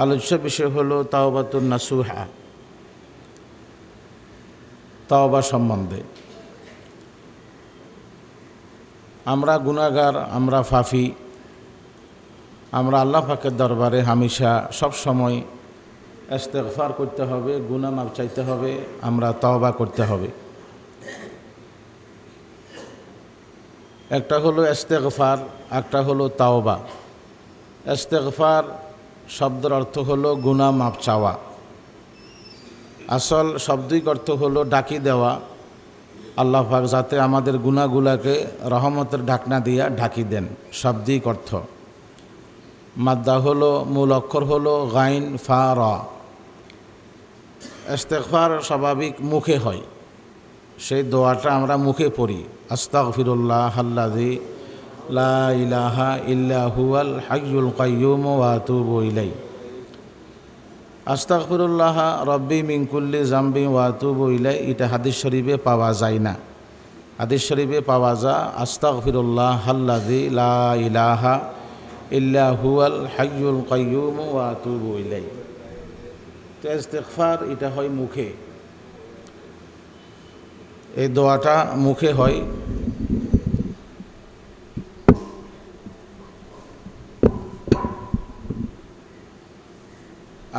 আলোচ্য বিষয় হলো তাওবাতুন নাসুহা, তাওবা সম্বন্ধে। আমরা গুনাহগার, আমরা ফাফি, আমরা আল্লাহ পাকের দরবারে হামেশা সব সময় ইস্তেগফার করতে হবে, গুনাহ মাফ চাইতে হবে, আমরা তাওবা করতে হবে। একটা হলো ইস্তেগফার, একটা হলো তাওবা। ইস্তেগফার শব্দের অর্থ হলো গুনাহ মাফ চাওয়া। আসল শব্দিক অর্থ হলো ডাকি দেওয়া, আল্লাহ পাক যাতে আমাদের গুনাহগুলাকে রহমতের ঢাকনা দিয়া ঢাকি দেন, শাব্দিক অর্থ। মাদ্দা হলো, মূল অক্ষর হলো গাইন ফা র। ইস্তেগফার স্বাভাবিক মুখে হয়, সেই দোয়াটা আমরা মুখে পড়ি, আস্তাগফিরুল্লাহ আল্লাযী লা ইলাহা ইল্লা হুয়াল হাইয়ুল কাইয়্যুম ওয়া আতুবু ইলাইহি। আস্তাগফিরুল্লাহ রব্বি মিন কুল্লি যামবি ওয়া আতুবু ইলাইহি, এটা হাদিস শরীফে পাওয়া যায় না। হাদিস শরীফে পাওয়া যায় আস্তাগফিরুল্লাহ আল্লাযী লা ইলাহা ইল্লা হুয়াল হাইয়ুল কাইয়্যুম ওয়া আতুবু ইলাইহি। তো ইস্তেগফার এটা হয় মুখে, এই দোয়াটা মুখে হয়।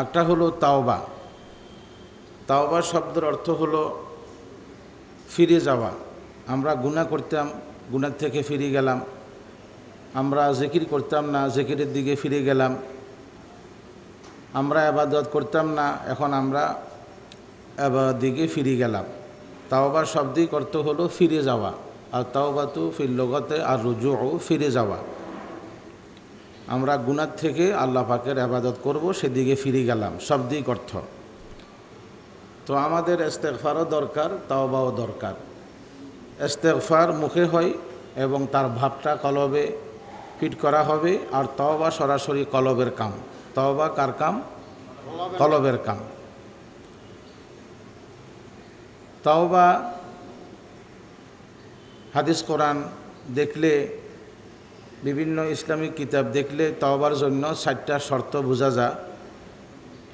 একটা হলো তাওবা। তাওবা শব্দের অর্থ হলো ফিরে যাওয়া। আমরা গুনাহ করতাম, গুনাহ থেকে ফিরে গেলাম। আমরা জিকির করতাম না, জিকিরের দিকে ফিরে গেলাম। আমরা ইবাদত করতাম না, এখন আমরা ইবাদতের দিকে ফিরে গেলাম। তাওবা শব্দিক অর্থ হলো ফিরে যাওয়া, আর তাওবাতু ফিল লুগাতে আর রুজুউ ফিরে যাওয়া। আমরা গুনাহ থেকে আল্লাহ পাকের ইবাদত করব, সেদিকে ফিরে গেলাম, শাব্দিক অর্থ। তো আমাদের ইস্তেগফারও দরকার, তাওবাও দরকার। ইস্তেগফার মুখে হয় এবং তার ভাবটা কলবে ফিট করা হবে, আর তাওবা সরাসরি কলবের কাম। তাওবা কার কাম? কলবের কাম। তাওবা হাদিস কোরআন দেখলে, বিভিন্ন ইসলামিক কিতাব দেখলে তাওবার জন্য 4টা শর্ত বোঝা যায়।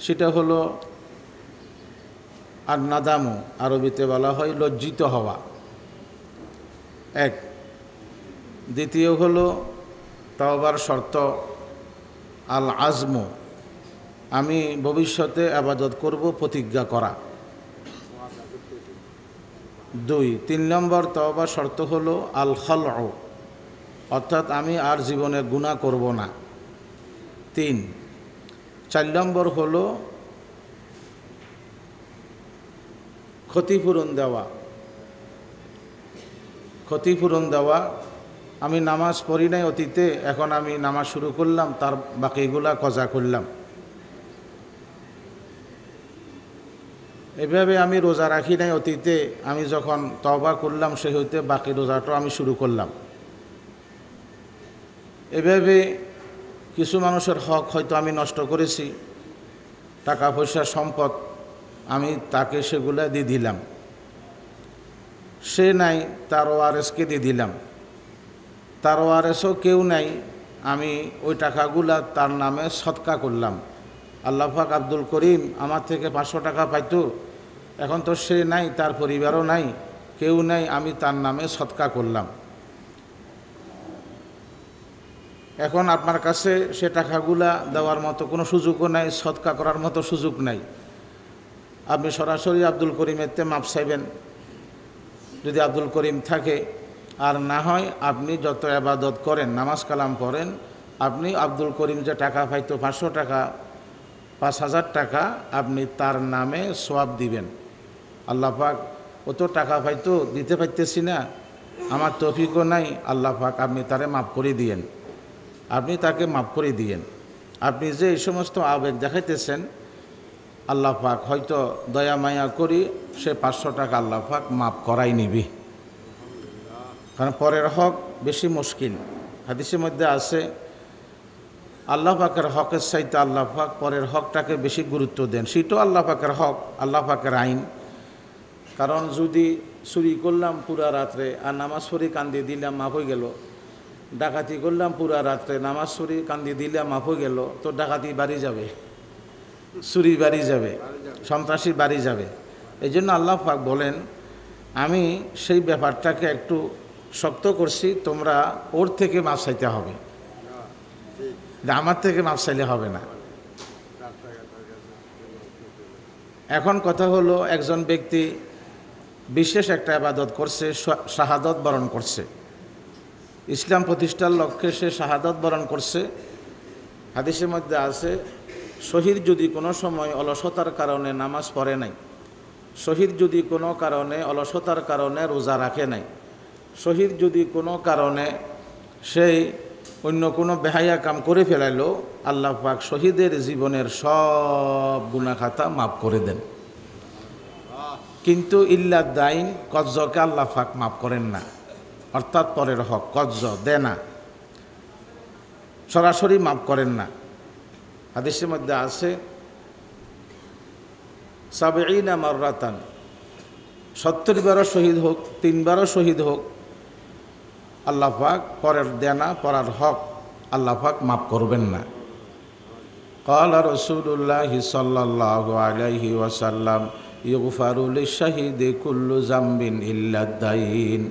সেটা হলো আর নাদামু, আরবিতে বলা হয় লজ্জিত হওয়া, এক। দ্বিতীয় হলো তাওবার শর্ত আল আজমু, আমি ভবিষ্যতে ইবাদত করব, প্রতিজ্ঞা করা, 2। 3 নম্বর তাওবার শর্ত হলো আল খালউ, অর্থাৎ আমি আর জীবনে গুনাহ করব না, 3। 4 নম্বর হলো ক্ষতিপূরণ দেওয়া। ক্ষতিপূরণ দেওয়া, আমি নামাজ পড়ি নাই অতীতে, এখন আমি নামাজ শুরু করলাম, তার বাকিগুলা কজা করলাম। এভাবে আমি রোজা রাখি নাই অতীতে, আমি যখন তওবা করলাম সে হইতে বাকি রোজাটাও আমি শুরু করলাম। এভাবে কিছু মানুষের হক হয়তো আমি নষ্ট করেছি, টাকা পয়সা সম্পদ আমি তাকে সেগুলা দিয়ে দিলাম, সে নাই তার ওয়ারেসকে দিয়ে দিলাম, তার ওয়ারেসও কেউ নাই, আমি ওই টাকাগুলা তার নামে সদকা করলাম। আল্লাহ পাক আব্দুল করিম আমার থেকে 500 টাকা পাইতো, এখন তো সে নাই, তার পরিবারও নাই, কেউ নাই, আমি তার নামে সদকা করলাম। এখন আপনার কাছে সে টাকাগুলা দেওয়ার মতো কোনো সুযোগও নাই, সদকা করার মতো সুযোগ নাই। আপনি সরাসরি আব্দুল করিমের তে মাপ চাইবেন যদি আব্দুল করিম থাকে, আর না হয় আপনি যত ইবাদত করেন, নামাজ কালাম পড়েন, আপনি আব্দুল করিম যে টাকা পাইতো 500 টাকা, 5000 টাকা, আপনি তার নামে সওয়াব দিবেন। আল্লাহ পাক ও তো টাকা পাইতো, দিতে পারতেছি না, আমার তৌফিকও নাই, আল্লাহ পাক আপনি তারে মাফ করে দিয়েন, আপনি তাকে মাফ করে দিয়েন। আপনি যে এই সমস্ত আবেগ দেখাইতেছেন, আল্লাহ পাক হয়তো দয়া মায়া করি সে 500 টাকা আল্লাহ পাক মাফ করাই নিবি, কারণ পরের হক বেশি মুশকিল। হাদিসের মধ্যে আছে আল্লাহ পাকের হকের চাইতে আল্লাহ পাক পরের হকটাকে বেশি গুরুত্ব দেন, সেটাও আল্লাহ পাকের হক, আল্লাহ পাকের আইন। কারণ যদি চুরি করলাম পুরা রাত্রে আর নামাজ পড়ি কান্দি দিলাম মাফ হয়ে গেল, ডাকাতি করলাম পুরা রাত্রে নামাজ পড়ি কান্দি দিলাম মাফ হয়ে গেল, তো ডাকাতি বাড়ি যাবে, চুরি বাড়ি যাবে, সন্ত্রাসী বাড়ি যাবে। এই জন্য আল্লাহ পাক বলেন, আমি সেই ব্যাপারটাকে একটু শক্ত করছি, তোমরা ওর থেকে মাপ চাইতে হবে, আমার থেকে মাপ চাইলে হবে না। এখন কথা হলো, একজন ব্যক্তি বিশেষ একটা ইবাদত করছে, শাহাদত বরণ করছে, ইসলাম প্রতিষ্ঠার লক্ষ্যে সে শাহাদত বরণ করছে। হাদিসের মধ্যে আছে, শহীদ যদি কোনো সময় অলসতার কারণে নামাজ পড়ে নাই, শহীদ যদি কোনো কারণে অলসতার কারণে রোজা রাখে নাই, শহীদ যদি কোনো কারণে সেই অন্য কোনো বেহায়া কাম করে ফেলাইল, আল্লাহ পাক শহীদের জীবনের সব গুনাহ খাতা মাফ করে দেন। কিন্তু ইল্লা দাইন, কজ্জকে আল্লাহ পাক মাফ করেন না, অর্থাৎ পরের হক কজ্জ দেনা সরাসরি মাফ করেন না। হাদিসের মধ্যে আছে, সাবঈনা মাররাতান, 70 বারও শহীদ হোক, 3 বারও শহীদ হোক, আল্লাহ পাক পরের দেনা পরার হক আল্লাহ পাক মাফ করবেন না। ক্বালা রাসূলুল্লাহি সাল্লাল্লাহু আলাইহি ওয়াসাল্লাম, ইগফারু লিশ-শাহিদি কুল্লু যামবিন ইল্লা দাইন,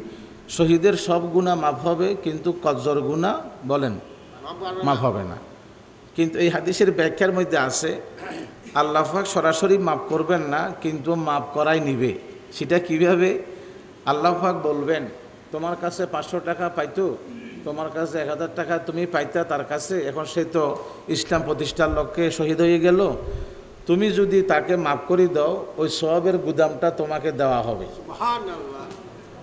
শহীদের সব গুনাহ মাফ হবে, কিন্তু কজ্জর গুনাহ বলেন মাফ হবে না। কিন্তু এই হাদিসের ব্যাখ্যার মধ্যে আছে, আল্লাহ পাক সরাসরি মাফ করবেন না, কিন্তু মাফ করাই নিবে। সেটা কিভাবে? আল্লাহ পাক বলবেন, তোমার কাছে 500 টাকা পাইতো, তোমার কাছে 1000 টাকা তুমি পাইতা তার কাছে, এখন সে তো ইসলাম প্রতিষ্ঠার লক্ষ্যে শহীদ হয়ে গেল, তুমি যদি তাকে মাফ করে দাও, ওই সওয়াবের গুদামটা তোমাকে দেওয়া হবে।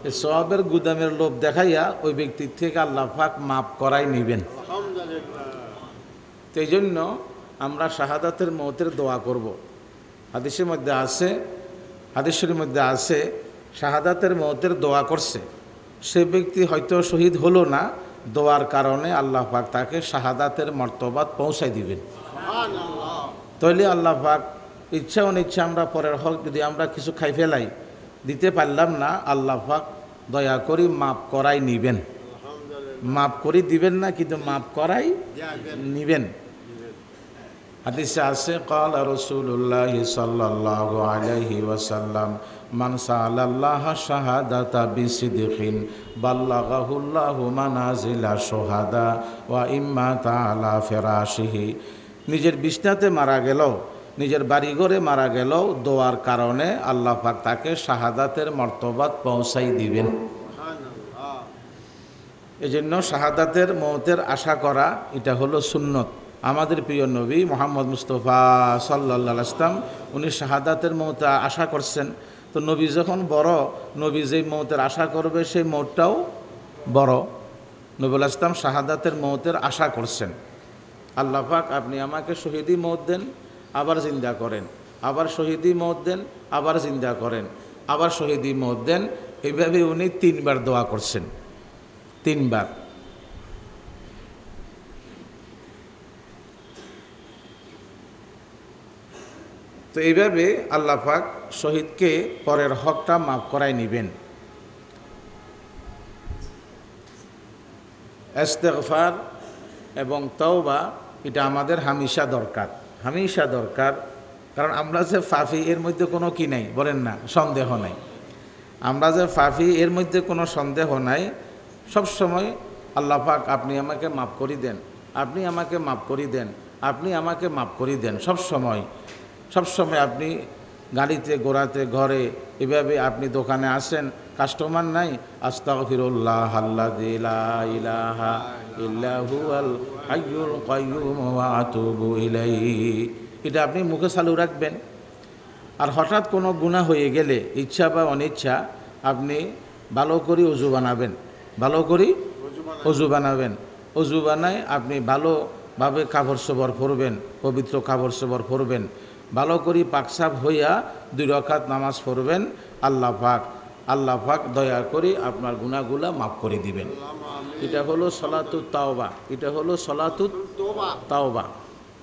এই সওয়াবের গুদামের লোভ দেখাইয়া ওই ব্যক্তির থেকে আল্লাহ পাক মাফ করাই নিবেন। তো এই জন্য আমরা শাহাদাতের মওতের দোয়া করব। হাদিসের মধ্যে আছে, হাদিসের মধ্যে আছে, শাহাদাতের মওতের দোয়া করছে সে ব্যক্তি হয়তো শহীদ হলো না, দোয়ার কারণে আল্লাহ পাক তাকে শাহাদাতের মর্তবাত পৌঁছায় দিবেন। তাহলে আল্লাহ পাক ইচ্ছা অনিচ্ছা আমরা পরের হক যদি আমরা কিছু খাই ফেলাই, দিতে পারলাম না, আল্লাহ পাক দয়া করি মাফ করাই নিবেন, মাফ করি দিবেন না, কিন্তু মাফ করাই নিবেন। হাদিসে আছে, ক্বালা রাসূলুল্লাহি সাল্লাল্লাহু আলাইহি ওয়াসাল্লাম, মান সাআলাল্লাহা শাহাদাতা বিসিদকিন বাল্লাগাহুল্লাহু মানাজিলা শুহাদা ওয়া ইম্মা তাআলা ফিরাশিহি, নিজের বিছনাতে মারা গেল, নিজের বাড়িঘরে মারা গেল, দোয়ার কারণে আল্লাহ পাক তাকে শাহাদাতের মর্তবাত পৌঁছাই দিবেন। এজন্য শাহাদাতের মওতের আশা করা এটা হলো সুন্নত। আমাদের প্রিয় নবী মুহাম্মদ মুস্তাফা সাল্লাল্লাহু আলাইহি ওয়াসাল্লাম উনি শাহাদাতের মওত আশা করছেন। তো নবী যখন বড়, নবী যেই মওতের আশা করবে সেই মওতটাও বড়। নবী আলাইহিস সালাম শাহাদাতের মওতের আশা করছেন। আল্লাহ পাক আপনি আমাকে শহীদি মওত দেন, আবার জিন্দা করেন, আবার শহীদি মওত দেন, আবার জিন্দা করেন, আবার শহীদি মওত দেন। এইভাবে উনি 3 বার দোয়া করছেন, 3 বার। তো এইভাবে আল্লাহ পাক শহীদকে পরের হকটা মাফ করাই নিবেন। ইস্তেগফার এবং তওবা এটা আমাদের হামেশা দরকার, হামেশা দরকার। কারণ আমরা যে পাপী এর মধ্যে কোনো কি নাই, বলেন না, সন্দেহ নাই। আমরা যে পাপী এর মধ্যে কোনো সন্দেহ নাই। সব সময় আল্লাহ পাক আপনি আমাকে মাফ করে দেন, আপনি আমাকে মাফ করে দেন, আপনি আমাকে মাফ করে দেন। সব সময় আপনি গাড়িতে ঘোরাতে ঘরে এভাবে আপনি দোকানে আসেন, কাস্টমার নাই, আস্তাগফিরুল্লাহ আল্লাযী লা ইলাহা ইল্লা হুয়াল হাইয়ুল কাইয়্যুম ওয়া আতুবু ইলাইহি, এটা আপনি মুখে চালু রাখবেন। আর হঠাৎ কোনো গুনাহ হয়ে গেলে ইচ্ছা বা অনিচ্ছা আপনি ভালো করে ওযু বানাবেন, ভালো করে ওযু বানাবেন। ওযু বানায় আপনি ভালোভাবে কাপড় চোপড় পরবেন, পবিত্র কাপড় চোপড় পরবেন, ভালো করে পাকসাপ হইয়া 2 রাকাত নামাজ পড়বেন। আল্লাহ পাক দয়া করে আপনার গুনাহগুলা মাফ করে দিবেন। এটা হলো সলাতুত তাওবা, এটা হলো সলাতুত তাওবা।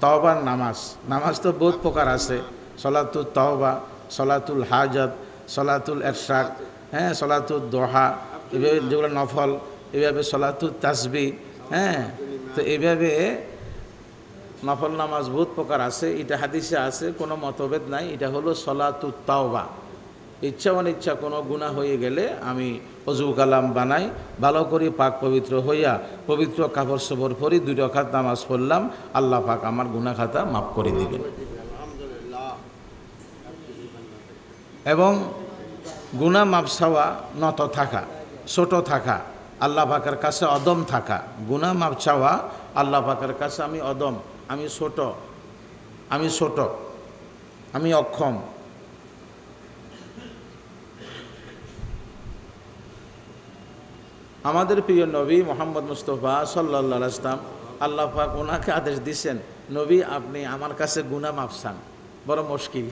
তাওবার নামাজ, নামাজ তো বহুত প্রকার আছে, সলাতুত তাওবা, সলাতুল হাজাত, সলাতুল ইরশাদ, হ্যাঁ, সলাতুল দোহা, এভাবে যেগুলো নফল, এভাবে সলাতুল তাসবিহ, হ্যাঁ। তো এইভাবে নফল নামাজ বহুত প্রকার আছে, এটা হাদিসে আছে, কোনো মতভেদ নাই। এটা হলো সলাতুত তাওবা। ইচ্ছা অনিচ্ছা কোনো গুনাহ হয়ে গেলে আমি অজু কালাম বানাই, ভালো করে পাক পবিত্র হইয়া পবিত্র কাপড় চোপড় পরি 2 রাকাত নামাজ পড়লাম, আল্লাহ পাক আমার গুনাহ খাতা মাফ করে দিবেন। এবং গুনাহ মাফ চাওয়া, নত থাকা, ছোট থাকা, আল্লাহ পাকের কাছে অদম থাকা। গুনাহ মাফ চাওয়া, আল্লাহ পাকের কাছে আমি অদম, আমি ছোট, আমি অক্ষম। আমাদের প্রিয় নবী মোহাম্মদ মুস্তফা সাল্লাল্লাহু আলাইহি ওয়াসাল্লাম, আল্লাহ পাক ওনাকে আদেশ দিয়েছেন, নবী আপনি আমার কাছে গুনাহ মাফ চান। বড় মুশকিল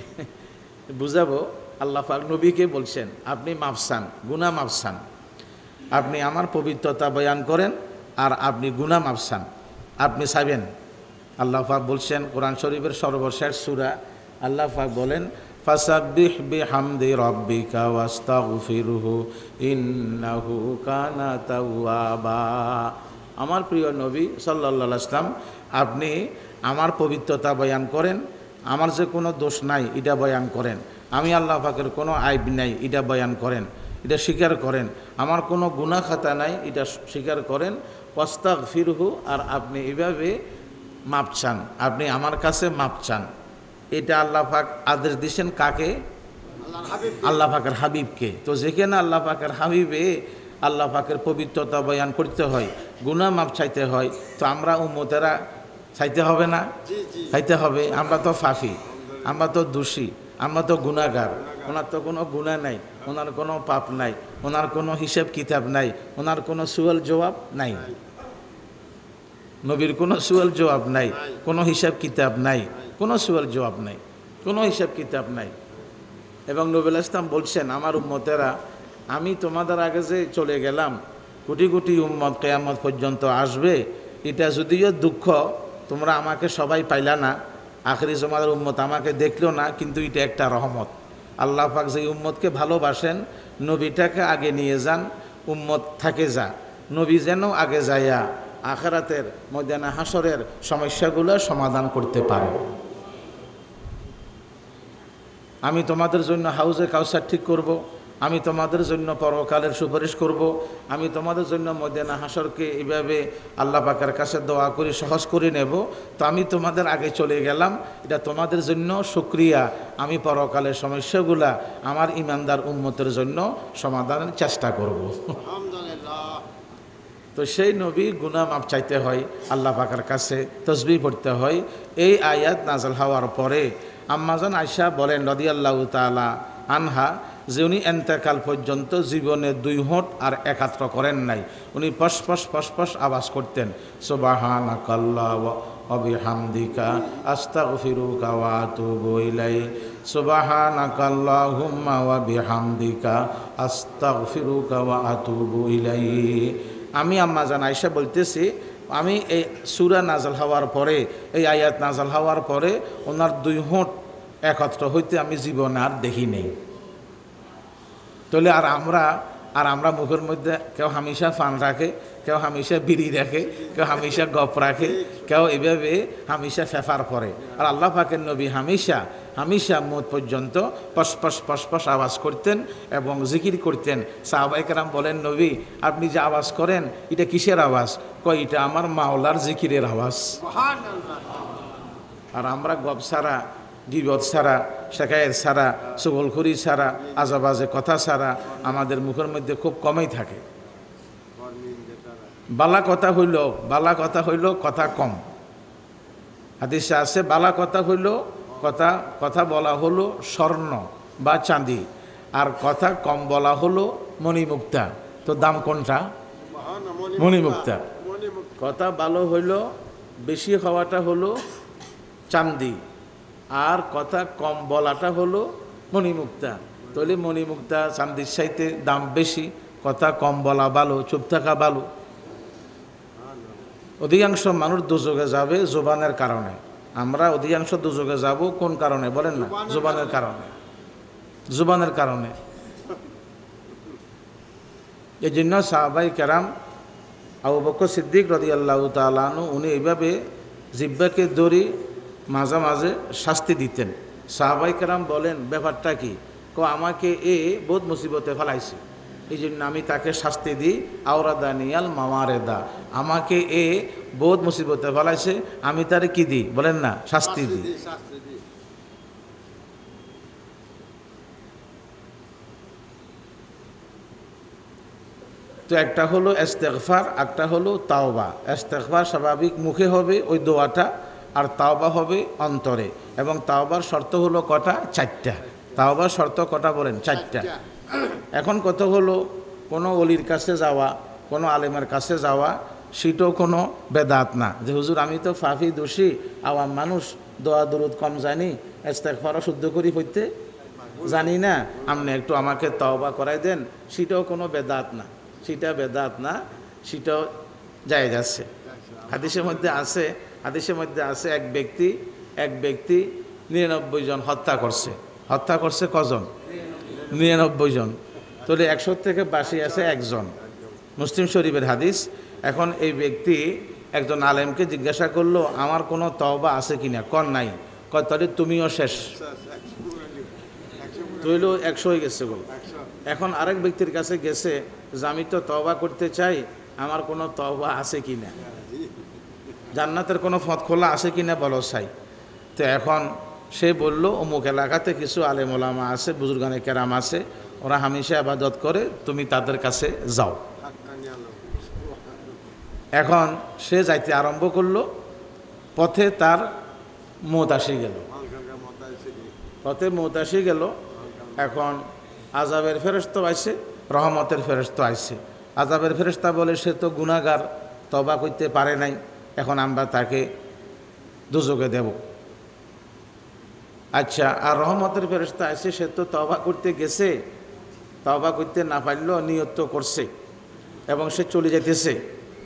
বুঝাবো। আল্লাহ পাক নবীকে বলছেন আপনি মাফ চান, গুনাহ মাফ চান, আপনি আমার পবিত্রতা বয়ান করেন আর আপনি গুনাহ মাফ চান, আপনি চাইবেন। আল্লাহ পাক বলছেন কোরআন শরীফের সর্বশেষ সূরা, আল্লাহ পাক বলেন ফাসাব্বিহ বিহামদি রাব্বিকা ওয়াস্তাগফিরহু ইন্নাহু কানা তাওয়াবা। আমার প্রিয় নবী সাল্লাল্লাহু আলাইহি ওয়াসাল্লাম, আপনি আমার পবিত্রতা বয়ান করেন, আমার যে কোনো দোষ নাই এটা বয়ান করেন, আমি আল্লাহ পাকের কোনো আইব নাই এটা বয়ান করেন, এটা স্বীকার করেন, আমার কোনো গুনাহ খাতা নাই এটা স্বীকার করেন, ওয়াস্তাগফিরহু, আর আপনি এভাবে মাপ চান, আপনি আমার কাছে মাপ চান। এটা আল্লাহ পাক আদেশ দিয়েছেন কাকে? আল্লাহ পাকের হাবিবকে। তো যেখানে আল্লাহ পাকের হাবিবে আল্লাহ পাকের পবিত্রতা বয়ান করতে হয়, গুনাহ মাপ চাইতে হয়, তো আমরা উম্মতেরা চাইতে হবে না? চাইতে হবে। আমরা তো ফাফি, আমরা তো দোষী, আমরা তো গুনাহগার। ওনার তো কোনো গুনাহ নাই, ওনার কোনো পাপ নাই, ওনার কোনো হিসাব কিতাব নাই, ওনার কোনো সুয়াল জবাব নাই, নবীর কোনো সুয়াল জবাব নাই, কোনো হিসাব কিতাব নাই, কোনো সুয়াল জবাব নাই, কোনো হিসাব কিতাব নাই। এবং নবী আলাইহিস সালাম বলছেন আমার উম্মতেরা, আমি তোমাদের আগে যে চলে গেলাম, কোটি কোটি উম্মত কিয়ামত পর্যন্ত আসবে, এটা যদিও দুঃখ, তোমরা আমাকে সবাই পাইলা না, আখিরি জমানের উম্মত আমাকে দেখলো না, কিন্তু এটা একটা রহমত। আল্লাহ পাক যে উম্মতকে ভালোবাসেন, নবীটাকে আগে নিয়ে যান, উম্মত থাকে যা, নবী যেন আগে যাইয়া আখিরাতের ময়দানে হাসরের সমস্যাগুলো সমাধান করতে পারে। আমি তোমাদের জন্য হাউজে কাউসার ঠিক করব, আমি তোমাদের জন্য পরকালের সুপারিশ করব, আমি তোমাদের জন্য ময়দানে হাসরকে এইভাবে আল্লাহ পাকের কাছে দোয়া করে সহজ করে নেব। তো আমি তোমাদের আগে চলে গেলাম, এটা তোমাদের জন্য শুকরিয়া, আমি পরকালের সমস্যাগুলা আমার ইমানদার উম্মতের জন্য সমাধানের চেষ্টা করব। তো সেই নবী গুনাহ মাফ চাইতে হয় আল্লাহ পাকের কাছে, তসবিহ পড়তে হয়। এই আয়াত নাযিল হওয়ার পরে আম্মাজান আয়েশা বলেন রাদিয়াল্লাহু তাআলা আনহা, যে উনি এন্তেকাল পর্যন্ত জীবনে 2 হোঁট আর একাত্র করেন নাই, উনি পশপশ পশপশ আওয়াজ করতেন, সুবহানাকাল্লাহু ওয়া বিহামদিকা আস্তাগফিরুকা ওয়া আতুবু ইলাইক, সুবহানাকাল্লাহুম্মা ওয়া বিহামদিকা আস্তাগফিরুকা ওয়া আতুবু ইলাইক। আমি আম্মাজান আয়েশা বলতেছি, আমি এই সূরা নাযিল হওয়ার পরে, এই আয়াত নাযিল হওয়ার পরে ওনার 2 হোঁট একত্র হইতে আমি জীবনে আর দেখি নেই। তাহলে আর আমরা মুখের মধ্যে কেউ হামেশা ফান রাখে, কেউ হামেশা বিড়ি রাখে, কেউ হামেশা গপ রাখে, কেউ এভাবে হামেশা ফেফার পরে। আর আল্লাহ পাকের নবী হামেশা মত পর্যন্ত পশপশ পশপশ আওয়াজ করতেন এবং জিকির করতেন। সাহাবায়ে কেরাম বলেন, নবী আপনি যে আওয়াজ করেন এটা কিসের আওয়াজ? কয় এটা আমার মাওলার জিকিরের আওয়াজ। আর আমরা গপ ছাড়া, গীবত ছাড়া, শেখায়েত ছাড়া, চগলখড়ি ছাড়া, আজেবাজে কথা ছাড়া আমাদের মুখের মধ্যে খুব কমই থাকে। বালা কথা হইল কথা কম। হাদিসে আছে বালা কথা হইল কথা বলা হলো স্বর্ণ বা চাঁদি, আর কথা কম বলা হলো মণিমুক্তা। তো দাম কোনটা? মণিমুক্তা। কথা ভালো হইল, বেশি হওয়াটা হলো চাঁদি, আর কথা কম বলাটা হলো মণিমুক্তা। তাহলে মণিমুক্তা চাঁদির চাইতে দাম বেশি, কথা কম বলা ভালো, চুপ থাকা ভালো। অধিকাংশ মানুষ দুযোগে যাবে জবানের কারণে। আমরা অধিকাংশ দুযোগে যাব কোন কারণে বলেন না? জবানের কারণে। এই জন্য সাহাবায়ে কেরাম আবু বকর সিদ্দিক রাদিয়াল্লাহু তাআলা আনহু উনি এইভাবে জিহ্বাকে দড়ি মাঝে মাঝে শাস্তি দিতেন। সাহাবাই কেরাম বলেন ব্যাপারটা কি? আমাকে বহুত মুসিবতে ফেলাইছে, এই জন্য আমি তাকে শাস্তি দিই। আওরাদানিয়াল মাওয়ারেদা, আমাকে বহুত মুসিবতে ফেলাইছে, আমি তারে কি দিই বলেন না? শাস্তি দিই। তো একটা হলো ইস্তেগফার, একটা হলো তাওবা। ইস্তেগফার স্বাভাবিক মুখে হবে ওই দোয়াটা, আর তাওবা হবে অন্তরে। এবং তাওবার শর্ত হলো কটা? 4টা। তাওবার শর্ত কটা বলেন? 4টা। এখন কত হলো কোনো অলির কাছে যাওয়া, কোনো আলেমের কাছে যাওয়া, সেটাও কোনো বেদাত না যে হুজুর আমি তো ফাফি দোষী, আওয়াম মানুষ, দোয়া দরুদ কম জানি, ইস্তেগফারও শুদ্ধ করি পড়তে জানি না, আপনি একটু আমাকে তওবা করাই দেন, সেটাও কোনো বেদাত না। সেটা বেদাত না, সেটাও জায়েজ আছে। হাদিসের মধ্যে আছে, হাদিসের মধ্যে আছে এক ব্যক্তি 99 জন হত্যা করছে কজন? 99 জন। তাহলে 100 থেকে 82 আছে একজন। মুসলিম শরীফের হাদিস। এখন এই ব্যক্তি একজন আলেমকে জিজ্ঞাসা করলো আমার কোনো তওবা আছে কিনা? কর নাই। কয় তাহলে তুমিও শেষ, তৈল 100 হয়ে গেছে বল। এখন আরেক ব্যক্তির কাছে গেছে যে আমি তো তওবা করতে চাই, আমার কোনো তওবা আছে কিনা, জান্নাতের কোনো পথ খোলা আছে কিনা বলো চাই। তো এখন সে বলল অমুক এলাকাতে কিছু আলেম ওলামা আছে, বুজুর্গানে কেরাম আছে, ওরা হামেশা ইবাদত করে, তুমি তাদের কাছে যাও। এখন সে যাইতে আরম্ভ করলো, পথে তার মওত আসি গেল। এখন আযাবের ফেরেশতা আইছে, রহমতের ফেরেশতা আইছে। আযাবের ফেরেশতা বলে সে তো গুনাহগার, তওবা করতে পারে নাই, এখন আমরা তাকে দোজখে দেব। আচ্ছা, আর রহমতের ফেরেশতা আইছে, সে তো তওবা করতে গেছে, তওবা করতে না পারলেও নিয়ত করছে এবং সে চলে যেতেছে,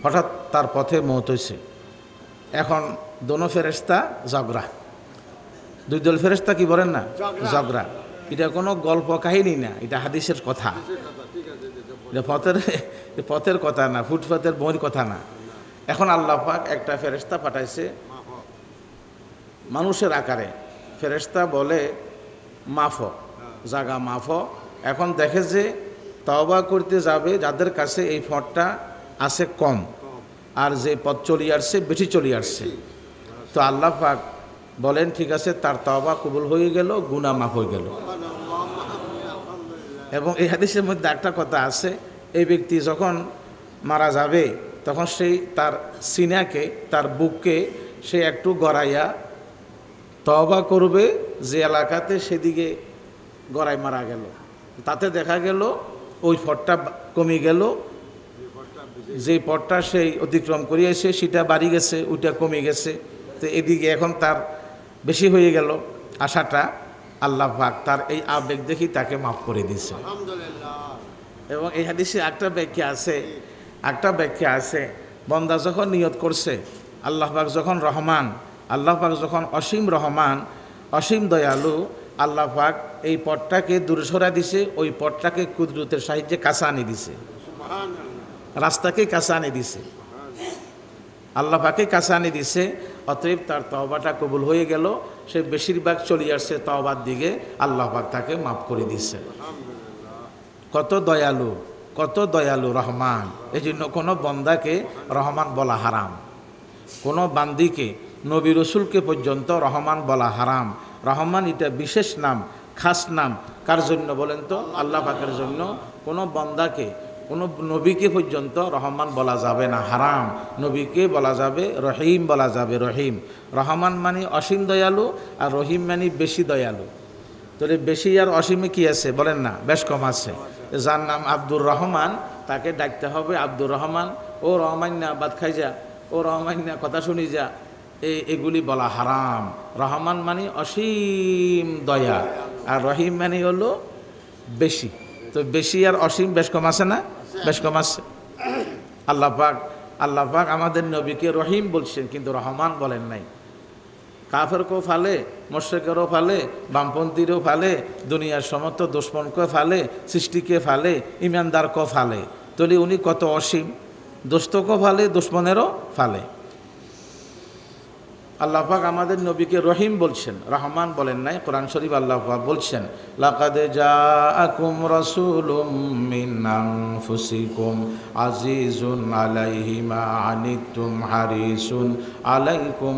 হঠাৎ তার পথে মওত হয়েছে। এখন দোনো ফেরেশতা ঝগড়া, দুই দল ফেরেশতা কি বলেন না? ঝগড়া। এটা কোনো গল্প কাহিনী না, এটা হাদিসের কথা, এটা পথের কথা না, ফুটপাতের বইয়ের কথা না। এখন আল্লাহ পাক একটা ফেরেশতা পাঠাইছে মানুষের আকারে। ফেরেশতা বলে মাফ, জাগা মাফ। এখন দেখে যে তওবা করতে যাবে যাদের কাছে এই ফটটা আছে কম, আর যে পথ চলে আসছে বেশি চলে আসছে। তো আল্লাহ পাক বলেন ঠিক আছে, তার তওবা কবুল হয়ে গেল, গুনাহ মাফ হয়ে গেল। এবং এই হাদিসের মধ্যে একটা কথা আছে, এই ব্যক্তি যখন মারা যাবে তখন সেই তার সিনাকে, তার বুককে সে একটু গড়াইয়া তওবা করবে যে এলাকাতে সেদিকে গড়াই মারা গেল। তাতে দেখা গেল ওই পথটা কমে গেল, যে পথটা সেই অতিক্রম করিয়েছে সেটা বাড়ি গেছে, ওইটা কমে গেছে। তো এদিকে এখন তার বেশি হয়ে গেল আশাটা। আল্লাহ পাক তার এই আবেগ দেখি তাকে মাফ করে দিয়েছে। এবং এই হাদিসে একটা ব্যাখ্যা আছে, বন্দা যখন নিয়ত করছে, আল্লাহ পাক যখন রহমান, আল্লাহ পাক যখন অসীম রহমান, অসীম দয়ালু, আল্লাহ পাক এই পথটাকে দূরে সরা দিছে, ওই পথটাকে কুদরতের সাহায্যে কাছে আনি দিছে, রাস্তাকে কাছে আনি দিছে, আল্লাহ পাকে কাছে আনি দিছে। অতএব তার তওবাটা কবুল হয়ে গেল, সে বেশিরভাগ চলে আসছে তওবার দিকে, আল্লাহ পাক তাকে মাফ করে দিচ্ছে। কত দয়ালু রহমান। এই জন্য কোনো বন্দাকে রহমান বলা হারাম, কোনো বান্দিকে, নবী রসুলকে পর্যন্ত রহমান বলা হারাম। রহমান এটা বিশেষ নাম, খাস নাম। কার জন্য বলেন তো? আল্লাহ পাকের জন্য। কোনো বন্দাকে, কোনো নবীকে পর্যন্ত রহমান বলা যাবে না, হারাম। নবীকে বলা যাবে রহিম, বলা যাবে রহিম। রহমান মানে অসীম দয়ালু, আর রহিম মানে বেশি দয়ালু। তাহলে বেশি আর অসীমে কি আছে বলেন না? বেশ কম আছে। যার নাম আব্দুর রহমান তাকে ডাকতে হবে আব্দুর রহমান। ও রহমান্না বাদ খাই যা, ও রহমান্না কথা শুনি যা, এগুলি বলা হারাম। রহমান মানে অসীম দয়া, আর রহিম মানে হলো বেশি। তো বেশি আর অসীম বেশ কম আছে না? বেশ কম আছে। আল্লাহ পাক আমাদের নবীকে রহিম বলছেন, কিন্তু রহমান বলেন নাই। কাফেরকেও ফালে, মুশরিকেরও ফালে, বামপন্থীরও ফালে, দুনিয়ার সমস্ত দুশ্মনকে ফালে, সৃষ্টিকে ফালে, ইমানদারকেও ফালে। তাহলে উনি কত অসীম, দোস্তকেও ফালে, দুশ্মনেরও ফালে। আল্লাহ পাক আমাদের নবীকে রহিম বলছেন, রহমান বলেন নাই। কোরআন শরীফ আল্লাহ পাক বলছেন, লাকাদ জাআকুম রাসূলুম মিন আনফুসিকুম আজিজুন আলাইহি মা আনিতুম হারিসুন আলাইকুম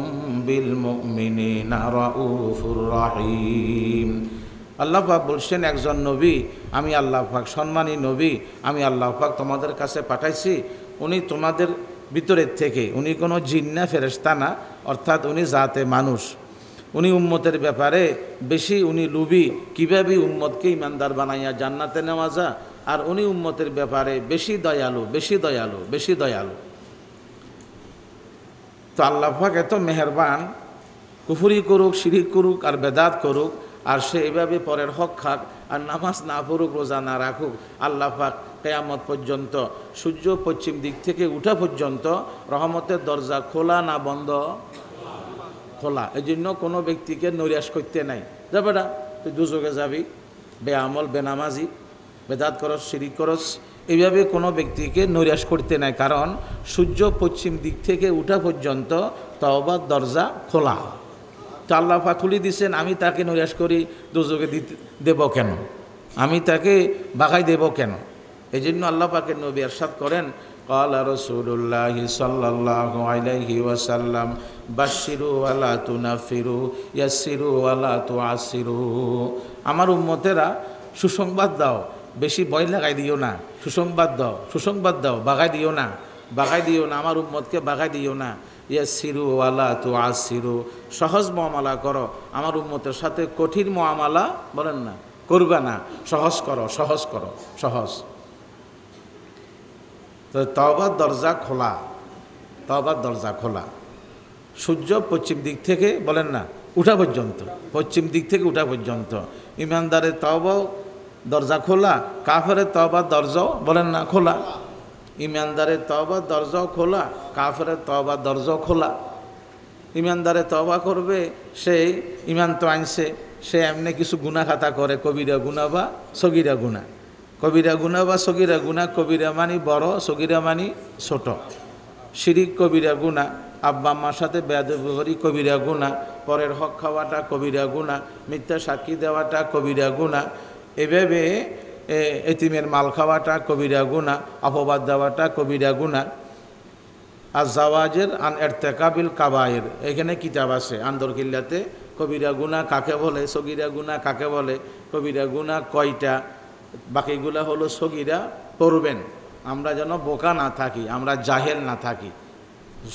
বিল মুমিনিনা রাউফুর রহিম। আল্লাহ পাক বলছেন, একজন নবী, আমি আল্লাহ পাক সম্মানী নবী, আমি আল্লাহ পাক তোমাদের কাছে পাঠাইছি। উনি তোমাদের ভিতরের থেকে, উনি কোনো জিন্না ফেরেশতা না, অর্থাৎ উনি জাতে মানুষ। উনি উম্মতের ব্যাপারে বেশি উনি লুবি, কীভাবে উম্মতকে ইমানদার বানাইয়া জান্নাতে নেওয়া যায়, আর উনি উম্মতের ব্যাপারে বেশি দয়ালু, বেশি দয়ালু, বেশি দয়ালু। তো আল্লাহ পাক এত মেহেরবান, কুফরি করুক, শিরিক করুক আর বেদাত করুক, আর সে এভাবে পরের হক খাক আর নামাজ না পড়ুক, রোজা না রাখুক, আল্লাহ পাক কিয়ামত পর্যন্ত, সূর্য পশ্চিম দিক থেকে উঠা পর্যন্ত রহমতের দরজা খোলা না বন্ধ? খোলা। এই জন্য কোনো ব্যক্তিকে নৈরাশ করতে নাই, যাবে না তুই দুযোগে যাবি, বেআমল, বেনামাজি, বেদাত করস, শিরিক করস, এইভাবে কোনো ব্যক্তিকে নৈরাশ করতে নাই। কারণ সূর্য পশ্চিম দিক থেকে উঠা পর্যন্ত তওবার দরজা খোলা। তো আল্লাহ পাক খুলে দিচ্ছেন, আমি তাকে নৈরাশ করি দুযোগে দেব কেন, আমি তাকে বাগাই দেব কেন? এই জন্য আল্লাহ পাকের নবী ইরশাদ করেন, ক্বালা রাসূলুল্লাহি সাল্লাল্লাহু আলাইহি ওয়াসাল্লাম বাশশিরু ওয়া লা তুনাফিরু ইয়াসসিরু ওয়া লা তুআসসিরু। আমার উম্মতেরা সুসংবাদ দাও, বেশি ভয় লাগাই দিও না, সুসংবাদ দাও, সুসংবাদ দাও, বাগাই দিও না, বাগাই দিও না, আমার উম্মতকে বাগাই দিও না। ইয়াসসিরু ওয়া লা তুআসসিরু, সহজ মুআমালা করো, আমার উম্মতের সাথে কঠিন মুআমালা বলেন না, করবে না, সহজ করো, সহজ করো, সহজ। তো তওবার দরজা খোলা, তওবার দরজা খোলা, সূর্য পশ্চিম দিক থেকে বলেন না উঠা পর্যন্ত, পশ্চিম দিক থেকে উঠা পর্যন্ত। ইমানদারের তওবাও দরজা খোলা, কাফেরের তওবার দরজাও বলেন না খোলা। ইমানদারের তওবার দরজাও খোলা, কাফেরের তওবার দরজাও খোলা। ইমানদারে তওবা করবে, সে ইমান তো আনছে, সে এমনি কিছু গুনাহ খাতা করে, কবিরা গুনাহ বা সগীরা গুনাহ। কবিরা গুনাহ বা সগীরা গুনাহ, কবিরা মানি বড়, সগীরা মানি ছোট। শিরিক কবিরা গুনাহ, আব্বা আম্মার সাথে বেয়াদবি করি কবিরা গুনাহ, পরের হক খাওয়াটা কবিরা গুনাহ, মিথ্যা সাক্ষী দেওয়াটা কবিরা গুনাহ, এভাবে এতিমের মাল খাওয়াটা কবিরা গুনাহ, অপবাদ দেওয়াটা কবিরা গুনাহ। আর জাওয়াজের আন ইরতিকাবিল কাবায়ের, এখানে কিতাব আছে আন্দরকিল্লাতে, কবিরা গুনাহ কাকে বলে, সগীরা গুনাহ কাকে বলে, কবিরা গুনাহ কয়টা, বাকিগুলা হলো সগীরা। পড়বেন, আমরা যেন বোকা না থাকি, আমরা জাহেল না থাকি।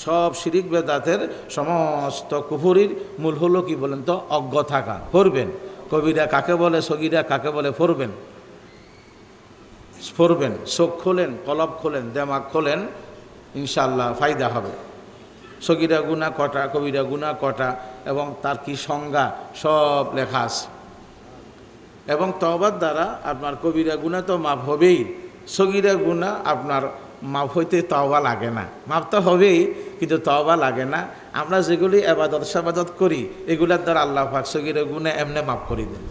সব শিরিক বেদাতের সমস্ত কুফরির মূল হলো কি বলেন তো, অজ্ঞ থাকা। পড়বেন কবিরা কাকে বলে, সগীরা কাকে বলে, পড়বেন, পড়বেন, চোখ খোলেন, কলব খোলেন, দেমাগ খোলেন, ইনশাআল্লাহ ফায়দা হবে। সগীরা গুনাহ কটা, কবিরা গুনাহ কটা, এবং তার কি সংজ্ঞা সব লেখা আছে। এবং তওবার দ্বারা আপনার কবিরা গুনাহ তো মাফ হবেই, সগীরা গুনাহ আপনার মাফ হইতে তওবা লাগে না। মাফ তো হবেই, কিন্তু তওবা লাগে না। আমরা যেগুলি ইবাদত সাবাদত করি, এগুলার দ্বারা আল্লাহ পাক সগীরা গুনাহ এমনি মাফ করে দেন।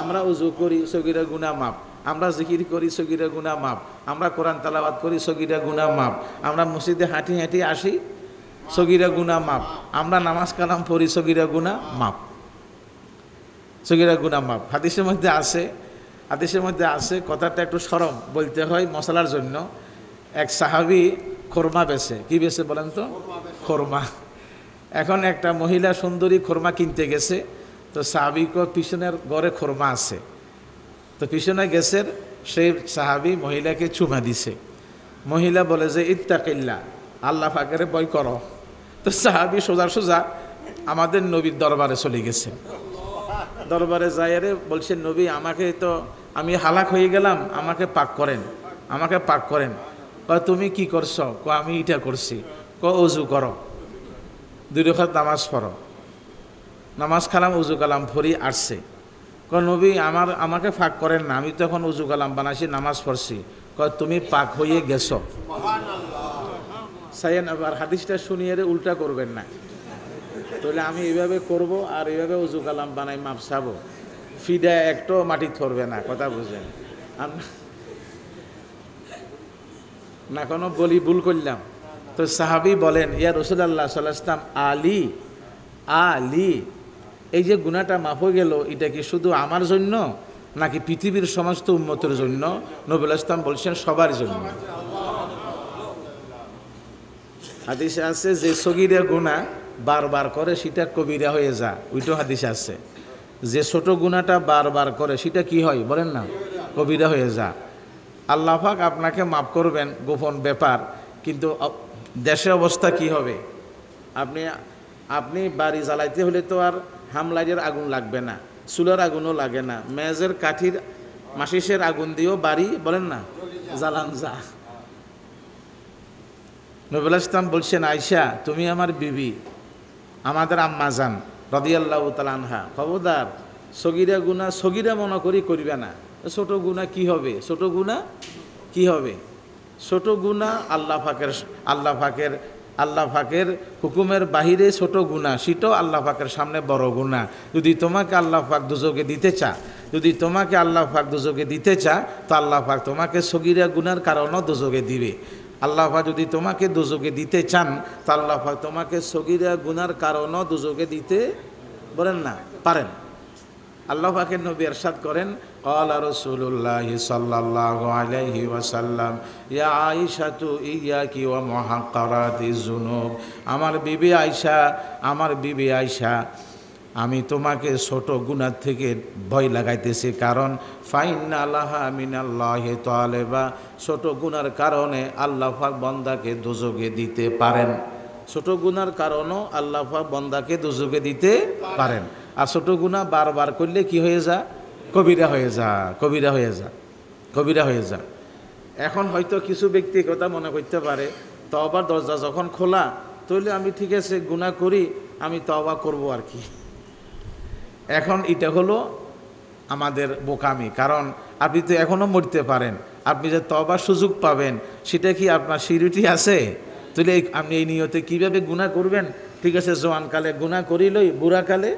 আমরা ওযু করি, সগীরা গুনাহ মাফ। আমরা জিকির করি, সগীরা গুনাহ মাফ। আমরা কোরআন তেলাওয়াত করি, সগীরা গুনাহ মাফ। আমরা মসজিদে হাঁটি হাঁটি আসি, সগীরা গুনাহ মাফ। আমরা নামাজ কালাম পড়ি, সগীরা গুনাহ মাফ, সগীরা গুনাহ মাফ। হাদিসের মধ্যে আছে, হাদিসের মধ্যে আছে, কথাটা একটু শরম বলতে হয় মশলার জন্য। এক সাহাবী খোরমা বেচে, কি বেচে বলেন তো? খোরমা। এখন একটা মহিলা সুন্দরী খোরমা কিনতে গেছে, তো সাহাবী পিছনের ঘরে খোরমা আছে, তো পিছনে গেছে, সেই সাহাবী মহিলাকে চুমা দিছে। মহিলা বলে যে ইত্তাকিল্লাহ, আল্লাহ পাকের ভয় করো। তো সাহাবী সোজা সোজা আমাদের নবীর দরবারে চলে গেছে। দরবারে যাইরে বলছেন, নবী আমাকে তো, আমি হালাক হয়ে গেলাম, আমাকে পাক করেন, আমাকে পাক করেন। কয় তুমি কি করছো? কয় আমি এটা করছি। কয় ওযু করো, 2 রাকাত নামাজ পড়ো। নামাজ খালাম, ওযু কালাম পড়ি আসছে। কয় নবী আমাকে পাক করেন না, আমি তো এখন ওযু কালাম বানাইছি, নামাজ পড়ছি। কয় তুমি পাক হয়ে গেছো। সাইয়েন আবার হাদিসটা শুনিয়ে উল্টা করবেন না, তাহলে আমি এইভাবে করব আর এইভাবে ওযু কালাম বানাই মাপ চাবো, ফিডা একটু মাটি ধরবে না, কথা বুঝেন না? কোনো বলি ভুল করলাম, তো সাহাবী বলেন, ইয়া রাসূলুল্লাহ সাল্লাল্লাহু আলাইহি ওয়াসাল্লাম, আলী আলী, এই যে গুনাহটা মাফ হয়ে গেল, এটা কি শুধু আমার জন্য নাকি পৃথিবীর সমস্ত উম্মতের জন্য? নবী ইসলাম বলছেন সবার জন্য। হাদিসে আছে যে সগীরা গুনাহ বারবার করে সেটা কবিরা হয়ে যায়, ওইটাও হাদিসে আছে। যে ছোট গুনাহটা বারবার করে সেটা কি হয় বলেন না? কবিরা হয়ে যায়। আল্লাহ পাক আপনাকে মাফ করবেন, গোপন ব্যাপার, কিন্তু দেশে অবস্থা কি হবে? আপনি বাড়ি জ্বালাইতে হলে তো আর হামলাইয়ের আগুন লাগবে না, চুলার আগুনও লাগে না, মেজের কাঠির মাসিসের আগুন দিয়েও বাড়ি বলেন না জ্বালান যা। নবী ইসলাম বলছেন, আয়েশা তুমি আমার বিবি, আমাদের আম্মা জান রাদিয়াল্লাহু তাআলা আনহা, খবরদার সগীরা গুনাহ সগীরা মনে করি করবে না। ছোট গুনাহ কি হবে? ছোট গুনাহ কি হবে? ছোট গুনাহ আল্লাহ পাকের হুকুমের বাহিরে ছোট গুনাহ, সেটাও আল্লাহ পাকের সামনে বড় গুনাহ। যদি তোমাকে আল্লাহ পাক দুজকে দিতে চা, তো আল্লাহ পাক তোমাকে সগীরা গুনার কারণও দুজকে দিবে। আল্লাহ পাক যদি তোমাকে দুজকে দিতে চান, তো আল্লাহ পাক তোমাকে সগীরা গুনার কারণও দুজকে দিতে বলেন না পারেন। আল্লাহ পাকের নবী ইরশাদ করেন, ক্বালা রাসূলুল্লাহি সাল্লাল্লাহু আলাইহি ওয়াসাল্লাম, ইয়া আয়েশাতু ইয়াকি ওয়া মুহাক্কারাতিজ যুনুব, আমার বিবি আয়েশা, আমি তোমাকে ছোট গুনাহ থেকে ভয় লাগাইতেছি, কারণ ফাইন্না লাহা মিনাল্লাহি তাআলা, ছোট গুনার কারণে আল্লাহ পাক বান্দাকে দোজখে দিতে পারেন। ছোট গুনার কারণও আল্লাহ পাক বান্দাকে দোজখে দিতে পারেন। আর ছোট গুনাহ বারবার করলে কি হয়ে যায়? কবিরা হয়ে যায়। এখন হয়তো কিছু ব্যক্তি কথা মনে করতে পারে, তওবার দরজা যখন খোলা, তাহলে আমি ঠিক আছে গুনাহ করি, আমি তওবা করব আর কি। এখন এটা হলো আমাদের বোকামি, কারণ আপনি তো এখনও মরতে পারেন, আপনি যে তওবার সুযোগ পাবেন সেটা কি আপনার সিউরিটি আছে? তাহলে আপনি এই নিয়তে কীভাবে গুনাহ করবেন? ঠিক আছে জওয়ানকালে গুনাহ করিলই, বুড়াকালে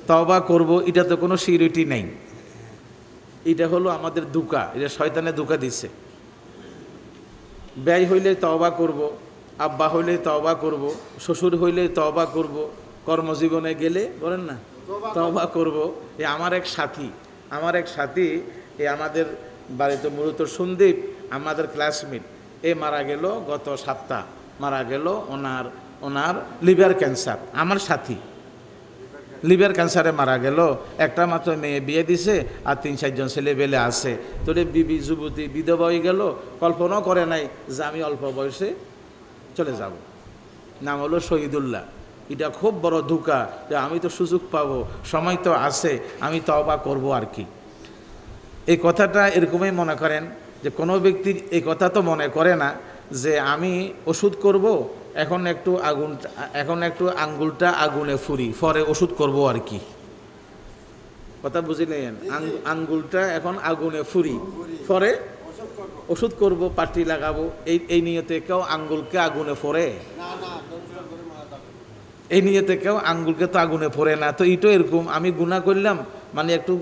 তওবা করব, এটা তো কোনো সিউরিটি নেই। এটা হলো আমাদের ধোঁকা, এটা শয়তানে ধোঁকা দিচ্ছে। ব্যয় হইলে তওবা করব, আব্বা হইলে তওবা করব, শ্বশুর হইলে তওবা করব, কর্মজীবনে গেলে বলেন না তওবা করব। আমার এক সাথী আমাদের বাড়িতে মূলত সন্দীপ, আমাদের ক্লাসমেট, মারা গেল গত সপ্তাহ, ওনার লিভার ক্যান্সার। আমার সাথী লিভার ক্যান্সারে মারা গেল, একটা মাত্র মেয়ে বিয়ে দিছে, আর 3-4 জন ছেলে বেলে আছে। তোরে বিবি যুবতী বিধবা হয়ে গেল, কল্পনাও করে নাই যে আমি অল্প বয়সে চলে যাব। নাম হলো শহীদুল্লাহ। এটা খুব বড় ধোঁকা যে আমি তো সুযোগ পাবো, সময় তো আছে, আমি তওবা করব আর কি। এই কথাটা এরকমই মনে করেন যে কোনো ব্যক্তি এই কথা তো মনে করে না যে আমি ওষুধ করব, এখন একটু আঙ্গুলটা আগুনে ফুরি, পরে ওষুধ করব আর কি। কথা বুঝলেন? আঙ্গুলটা এখন আগুনে ফুরি, পরে ওষুধ করব, পাটি লাগাবো, এই নিয়তে কেউ আঙ্গুলকে আগুনে ফোরে? এই নিয়তে কেউ আঙ্গুলকে তো আগুনে ফোরে না। তো এইটা এরকম, আমি গুনাহ করলাম মানে একটু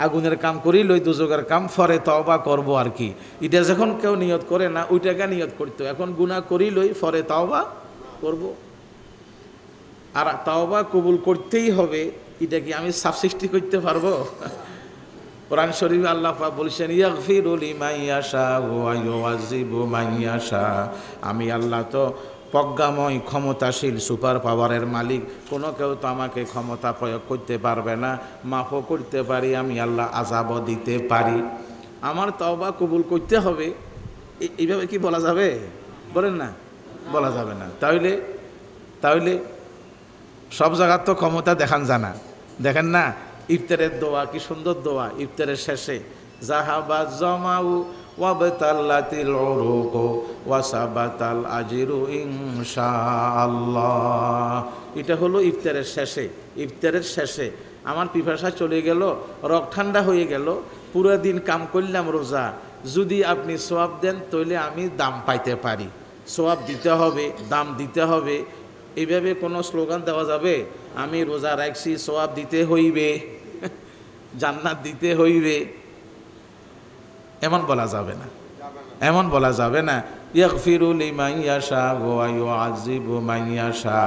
আগুনের কাম করি লই, দুজকের কাম, পরে তওবা করব আর কি। এটা যখন কেউ নিয়ত করে না, ওইটাকে নিয়ত করতো, এখন গুনাহ করি লই, পরে তওবা করব। আর তওবা কবুল করতেই হবে, এটা কি আমি সাবসিস্টি করতে পারবো? কোরআন শরীফে আল্লাহ পাক বলেছেন, ইয়াগফিরু লিমান ইয়াশা ওয়া ইউআযিবু মান ইয়াশা, আমি আল্লাহ তো প্রজ্ঞাময়, ক্ষমতাশীল, সুপার পাওয়ারের মালিক, কোনো কেউ তো আমাকে ক্ষমতা প্রয়োগ করতে পারবে না। মাফও করতে পারি, আমি আল্লাহ আযাবও দিতে পারি। আমার তওবা কবুল করতে হবে, এইভাবে কি বলা যাবে? বলেন না, বলা যাবে না। তাহলে সব জায়গার তো ক্ষমতা দেখান জানা, দেখেন না ইফতারের দোয়া, কি সুন্দর দোয়া ইফতারের শেষে, জাহাবা জামাউ ওয়াবতাল্লাতিল উরুকু ওয়াসাবাতাল আজরু ইনশাআল্লাহ। এটা হলো ইফতারের শেষে আমার পিপাসা চলে গেল, রক ঠান্ডা হয়ে গেল, পুরো দিন কাম করলাম রোজা, যদি আপনি সওয়াব দেন তাহলে আমি দাম পাইতে পারি। সওয়াব দিতে হবে, দাম দিতে হবে, এইভাবে কোনো স্লোগান দেওয়া যাবে? আমি রোজা রাখছি, সওয়াব দিতে হইবে, জান্নাত দিতে হইবে, এমন বলা যাবে না। ইয়াগফিরু লিমান ইয়াশা ওয়া ইউআযিবু মান ইয়াশা।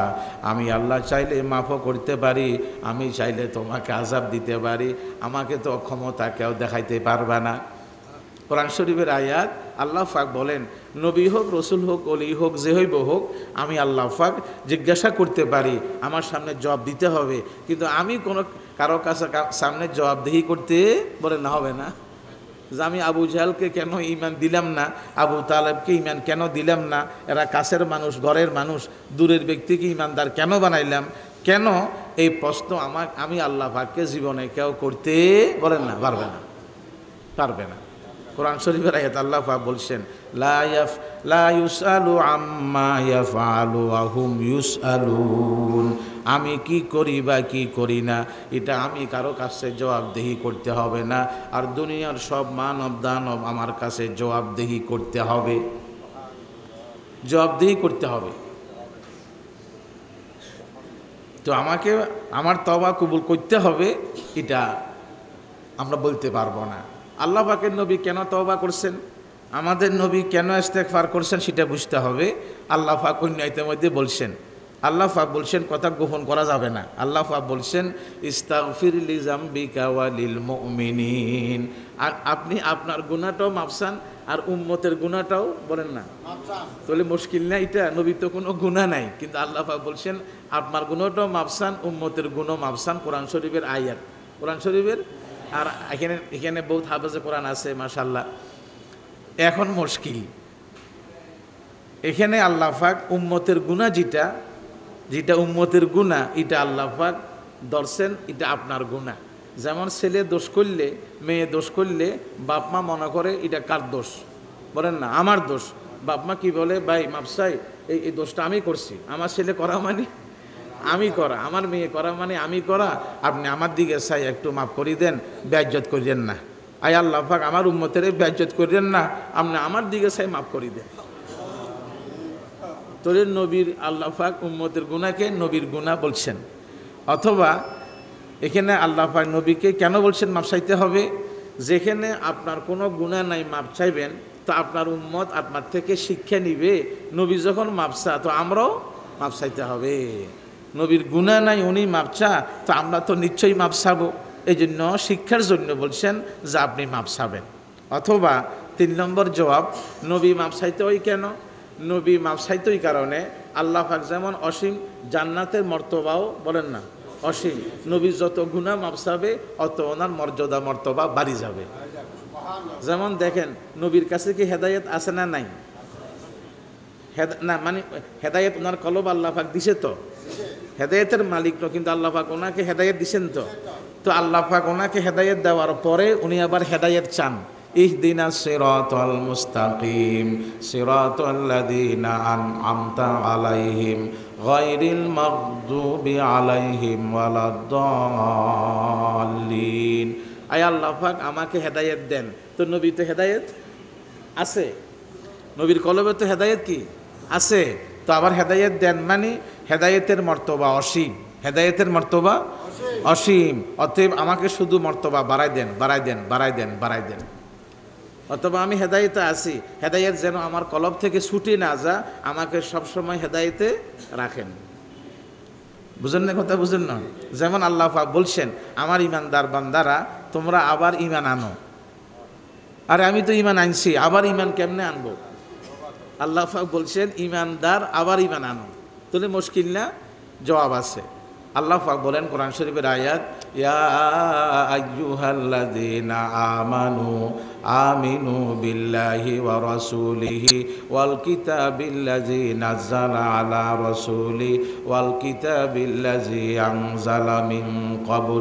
আমি আল্লাহ চাইলে মাফও করতে পারি, আমি চাইলে তোমাকে আযাব দিতে পারি, আমাকে তো ক্ষমতা কেউ দেখাইতে পারবে না। কোরআন শরীফের আয়াত। আল্লাহ পাক বলেন, নবী হোক, রসুল হোক, অলি হোক, যে হইব হোক, আমি আল্লাহ পাক জিজ্ঞাসা করতে পারি, আমার সামনে জবাব দিতে হবে, কিন্তু আমি কোনো কারো কাছে সামনে জবাবদিহি করতে বলে না, হবে না। যে আমি আবু জাহেলকে কেন ঈমান দিলাম না, আবু তালেবকে ঈমান কেন দিলাম না, এরা কাছের মানুষ, ঘরের মানুষ, দূরের ব্যক্তিকে ঈমানদার কেন বানাইলাম, কেন, এই প্রশ্ন আমি আল্লাহ পাককে জীবনে কেউ করতে বলেন না, পারবে না, পারবে না। কোরআন শরীফের আয়াত আল্লাহ পাক বলছেন, লা ইউসআলু আম্মা ইয়াফআলু ওয়া হুম ইউসআলুন। আমি কি করি বা কি করি না, এটা আমি কারো কাছে জবাবদিহি করতে হবে না, আর দুনিয়ার সব মানব দানব আমার কাছে জবাবদিহি করতে হবে, জবাবদিহি করতে হবে। তো আমাকে আমার তওবা কবুল করতে হবে, এটা আমরা বলতে পারবো না। আল্লাহ পাকের নবী কেন তওবা করছেন, আমাদের নবী কেন ইস্তেগফার করছেন, সেটা বুঝতে হবে। আল্লাহ পাক অন্য আয়াতের মধ্যে বলছেন, আল্লাহ পাক বলছেন, কথা গোপন করা যাবে না। আল্লাহ পাক বলছেন, ইস্তাগফির লিযামবিকা ওয়া লিল মুমিনিন। আর আপনি আপনার গুনাহটাও মাফসান, আর উম্মতের গুনাহটাও বলেন না তাহলে মুশকিল না। এটা নবী তো কোনো গুনাহ নাই, কিন্তু আল্লাহ পাক বলছেন আপনার গুনাহটাও মাফসান, উম্মতের গুনাহ মাফসান। কোরআন শরীফের আয়াত, কোরআন শরীফের। আর এখানে বহুত হাফেজে কোরআন আছে মাশাআল্লাহ। এখন মুশকিল, এখানে আল্লাহ পাক উম্মতের গুনাহ যেটা উম্মতের গুনাহ, এটা আল্লাহ পাক ধরছেন, এটা আপনার গুনাহ। যেমন ছেলে দোষ করলে, মেয়ে দোষ করলে, বাপ মা মনে করে এটা কার দোষ, বলেন না, আমার দোষ। বাপ মা কি বলে, ভাই মাপ চাই, এই দোষটা আমি করছি, আমার ছেলে করা মানে আমি করা, আমার মেয়ে করা মানে আমি করা, আপনি আমার দিকে চাই একটু মাফ করে দেন, বেইজ্জত করিয়েন না। আয় আল্লাহ পাক আমার উম্মতের বেইজ্জত করিয়েন না, আপনি আমার দিকে চাই মাফ করে দেন। তোরে নবীর আল্লাহ পাক উম্মতের গুনাহকে নবীর গুনাহ বলছেন। অথবা এখানে আল্লাহ পাক নবীকে কেন বলছেন মাপ চাইতে হবে, যেখানে আপনার কোনো গুনাহ নাই মাপ চাইবেন, তো আপনার উম্মত আপনার থেকে শিক্ষা নিবে। নবী যখন মাপ চা, তো আমরাও মাপ চাইতে হবে। নবীর গুনাহ নাই, উনি মাপ চা, তো আমরা তো নিশ্চয়ই মাপ চাবো। এই জন্য শিক্ষার জন্য বলছেন যে আপনি মাপ চাবেন। অথবা 3 নম্বর জবাব, নবী মাপ চাইতে হয় কেন, নবী মাপ চাইতে ওই কারণে আল্লাহ পাক যেমন অসীম, জান্নাতের মর্তবাও বলেন না অসীম। নবী যত গুনাহ মাপ চাবে, অত ওনার মর্যাদা মর্তবা বাড়ি যাবে। যেমন দেখেন, নবীর কাছে কি হেদায়েত আছে না নাই, না মানে হেদায়েত ওনার কলব আল্লাহ পাক দিছে, তো হেদায়েতের মালিক তো, কিন্তু আল্লাহ পাক ওনাকে হেদায়েত দিছেন। তো আল্লাহ পাক ওনাকে হেদায়েত দেওয়ার পরে উনি আবার হেদায়েত চান, ইহদিনাস সিরাতাল মুস্তাকিম সিরাতাল্লাযীনা আন'আমতা আলাইহিম গায়রিল মাগদুবি আলাইহিম ওয়ালাদ-দাল্লিন। আয় আল্লাহ পাক আমাকে হেদায়েত দেন। তো নবী তো হেদায়েত আছে, নবীর কলবে তো হেদায়েত কি আছে, তো আবার হেদায়েত দেন মানে হেদায়েতের মর্তবা অসীম, হেদায়েতের মর্তবা অসীম। অতএব আমাকে শুধু মর্তবা বাড়াই দেন, বাড়াই দেন, বাড়াই দেন, বাড়াই দেন। অথবা আমি হেদায়েতে আছি, হেদায়েত যেন আমার কলব থেকে ছুটে না যা, আমাকে সবসময় হেদায়েতে রাখেন। বুঝেন না কথা, বুঝেন না? যেমন আল্লাহ পাক বলছেন, আমার ইমানদার বান্দারা তোমরা আবার ইমান আনো। আরে আমি তো ইমান আনছি, আবার ইমান কেমনে আনবো? আল্লাহ পাক বলছেন ইমানদার আবার ইমান আনো, তাহলে মুশকিল না? জবাব আছে। আল্লাহ পাক বলেন কোরআন শরীফের আয়াত, ইয়া আইয়ুহাল্লাযীনা আমানু আমিনু বিল্লাহি ওয়া রাসূলিহি ওয়াল কিতাবিল্লাযী নাযালা আলা রাসূলি ওয়াল কিতাবিল্লাযী আনজালা মিন ক্বাবল।